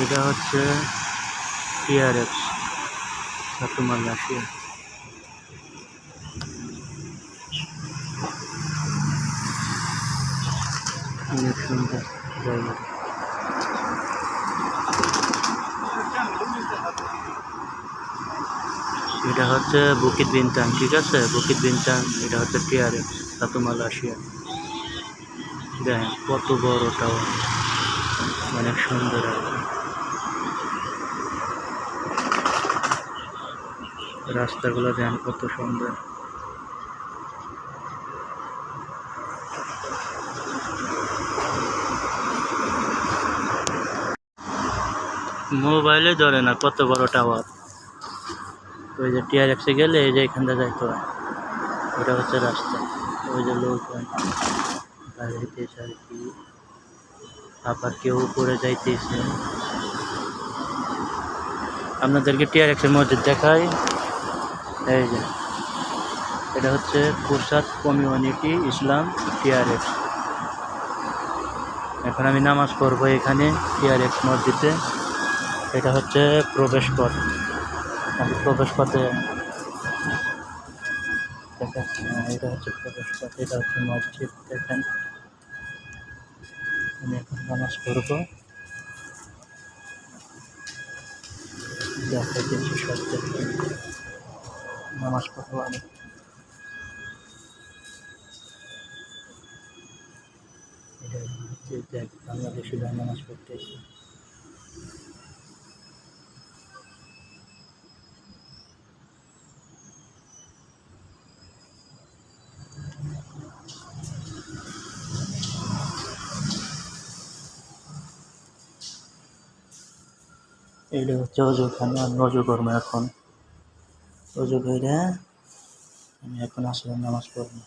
এটা হচ্ছে TRX সাতুমাল Russia. অনেক সুন্দর জায়গা। এটা হচ্ছে বুকিত বিনতাং, ঠিক আছে, বুকিত বিনতাং। এটা হচ্ছে টিআরএক্স সাতুমাল রাশিয়া। দেখেন কত বড় টাওয়ার, অনেক সুন্দর। রাস্তাগুলো দেখেন কত সুন্দর। মোবাইলে ধরে না কত বড় টাওয়ার। ওই যে টিআরএক্সে গেলে এই যে এখানটা যাইতে হয়, ওটা হচ্ছে রাস্তা। ওই যে লোক বাইরেতেছে আর কি, আবার কেউ উপরে যাইতেছে। আপনাদেরকে টিআরএক্সের মসজিদ দেখাই। এই যে এটা হচ্ছে কুরসাদ কমিউনিটি ইসলাম টিআরএক্স। এখন আমি নামাজ পড়বো এখানে টিআরএক্স মসজিদে। এটা হচ্ছে প্রবেশ পথ। আমি প্রবেশ পথে দেখাচ্ছি। এটা হচ্ছে প্রবেশ পথ, এটা হচ্ছে মসজিদ। দেখেন আমি এখন নামাজ পড়বো, দেখাচ্ছি সব দেখে নামাজ পড়বো আমি। দেখ বাংলাদেশি নামাজ পড়তেছি। এটা হচ্ছে অজুখানা, আমি অজু করবো এখন। অজু করে আমি এখন আসলে নামাজ পড়বো।